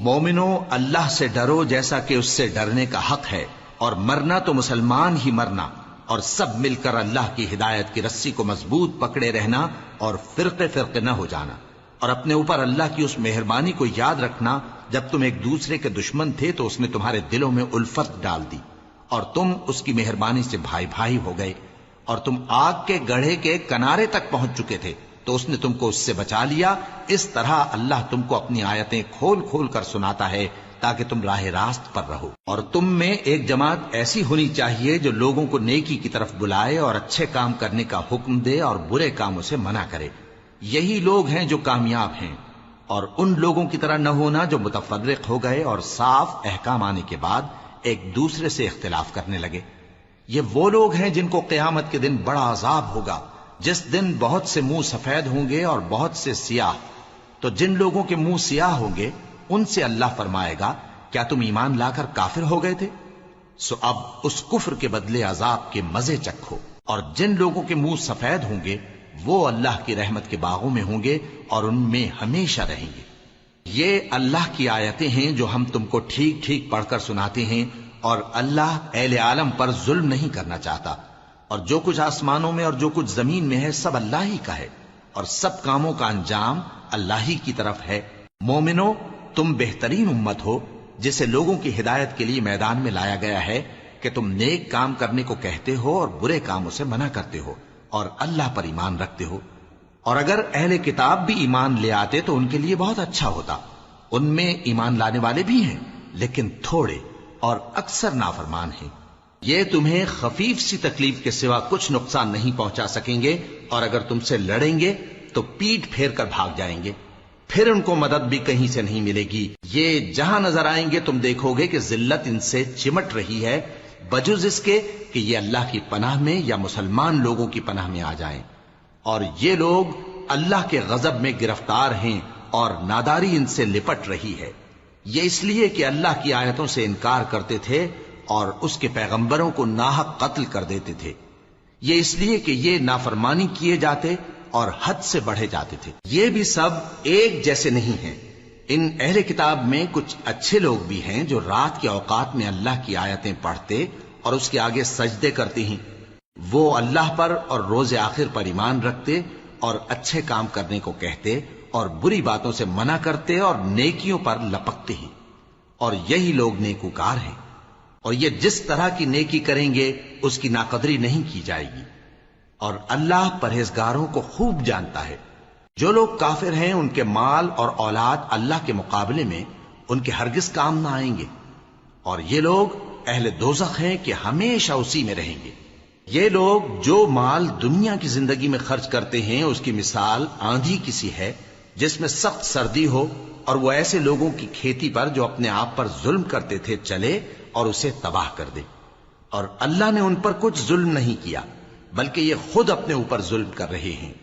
مومنو، اللہ سے ڈرو جیسا کہ اس سے ڈرنے کا حق ہے، اور مرنا تو مسلمان ہی مرنا، اور سب مل کر اللہ کی ہدایت کی رسی کو مضبوط پکڑے رہنا اور فرقے فرقے نہ ہو جانا، اور اپنے اوپر اللہ کی اس مہربانی کو یاد رکھنا جب تم ایک دوسرے کے دشمن تھے تو اس نے تمہارے دلوں میں الفت ڈال دی اور تم اس کی مہربانی سے بھائی بھائی ہو گئے، اور تم آگ کے گڑھے کے کنارے تک پہنچ چکے تھے تو اس نے تم کو اس سے بچا لیا۔ اس طرح اللہ تم کو اپنی آیتیں کھول کھول کر سناتا ہے تاکہ تم راہ راست پر رہو۔ اور تم میں ایک جماعت ایسی ہونی چاہیے جو لوگوں کو نیکی کی طرف بلائے اور اچھے کام کرنے کا حکم دے اور برے کاموں سے منع کرے، یہی لوگ ہیں جو کامیاب ہیں۔ اور ان لوگوں کی طرح نہ ہونا جو متفرق ہو گئے اور صاف احکام آنے کے بعد ایک دوسرے سے اختلاف کرنے لگے۔ یہ وہ لوگ ہیں جن کو قیامت کے دن بڑا عذاب ہوگا، جس دن بہت سے منہ سفید ہوں گے اور بہت سے سیاہ۔ تو جن لوگوں کے منہ سیاہ ہوں گے ان سے اللہ فرمائے گا، کیا تم ایمان لا کر کافر ہو گئے تھے؟ سو اب اس کفر کے بدلے عذاب کے مزے چکھو۔ اور جن لوگوں کے منہ سفید ہوں گے وہ اللہ کی رحمت کے باغوں میں ہوں گے اور ان میں ہمیشہ رہیں گے۔ یہ اللہ کی آیتیں ہیں جو ہم تم کو ٹھیک ٹھیک پڑھ کر سناتے ہیں، اور اللہ اہل عالم پر ظلم نہیں کرنا چاہتا، اور جو کچھ آسمانوں میں اور جو کچھ زمین میں ہے سب اللہ ہی کا ہے، اور سب کاموں کا انجام اللہ ہی کی طرف ہے۔ مومنو، تم بہترین امت ہو جسے لوگوں کی ہدایت کے لیے میدان میں لایا گیا ہے کہ تم نیک کام کرنے کو کہتے ہو اور برے کاموں سے منع کرتے ہو اور اللہ پر ایمان رکھتے ہو۔ اور اگر اہل کتاب بھی ایمان لے آتے تو ان کے لیے بہت اچھا ہوتا، ان میں ایمان لانے والے بھی ہیں لیکن تھوڑے اور اکثر نافرمان ہیں۔ یہ تمہیں خفیف سی تکلیف کے سوا کچھ نقصان نہیں پہنچا سکیں گے، اور اگر تم سے لڑیں گے تو پیٹ پھیر کر بھاگ جائیں گے، پھر ان کو مدد بھی کہیں سے نہیں ملے گی۔ یہ جہاں نظر آئیں گے تم دیکھو گے کہ ذلت ان سے چمٹ رہی ہے، بجز اس کے کہ یہ اللہ کی پناہ میں یا مسلمان لوگوں کی پناہ میں آ جائیں۔ اور یہ لوگ اللہ کے غضب میں گرفتار ہیں اور ناداری ان سے لپٹ رہی ہے۔ یہ اس لیے کہ اللہ کی آیتوں سے انکار کرتے تھے اور اس کے پیغمبروں کو ناحق قتل کر دیتے تھے۔ یہ اس لیے کہ یہ نافرمانی کیے جاتے اور حد سے بڑھے جاتے تھے۔ یہ بھی سب ایک جیسے نہیں ہیں۔ ان اہل کتاب میں کچھ اچھے لوگ بھی ہیں جو رات کے اوقات میں اللہ کی آیتیں پڑھتے اور اس کے آگے سجدے کرتے ہیں۔ وہ اللہ پر اور روز آخر پر ایمان رکھتے اور اچھے کام کرنے کو کہتے اور بری باتوں سے منع کرتے اور نیکیوں پر لپکتے ہیں، اور یہی لوگ نیکوکار ہیں۔ اور یہ جس طرح کی نیکی کریں گے اس کی ناقدری نہیں کی جائے گی، اور اللہ پرہیزگاروں کو خوب جانتا ہے۔ جو لوگ کافر ہیں ان کے مال اور اولاد اللہ کے مقابلے میں ان کے ہرگز کام نہ آئیں گے، اور یہ لوگ اہل دوزخ ہیں کہ ہمیشہ اسی میں رہیں گے۔ یہ لوگ جو مال دنیا کی زندگی میں خرچ کرتے ہیں اس کی مثال آندھی کسی ہے جس میں سخت سردی ہو، اور وہ ایسے لوگوں کی کھیتی پر جو اپنے آپ پر ظلم کرتے تھے چلے اور اسے تباہ کر دے۔ اور اللہ نے ان پر کچھ ظلم نہیں کیا بلکہ یہ خود اپنے اوپر ظلم کر رہے ہیں۔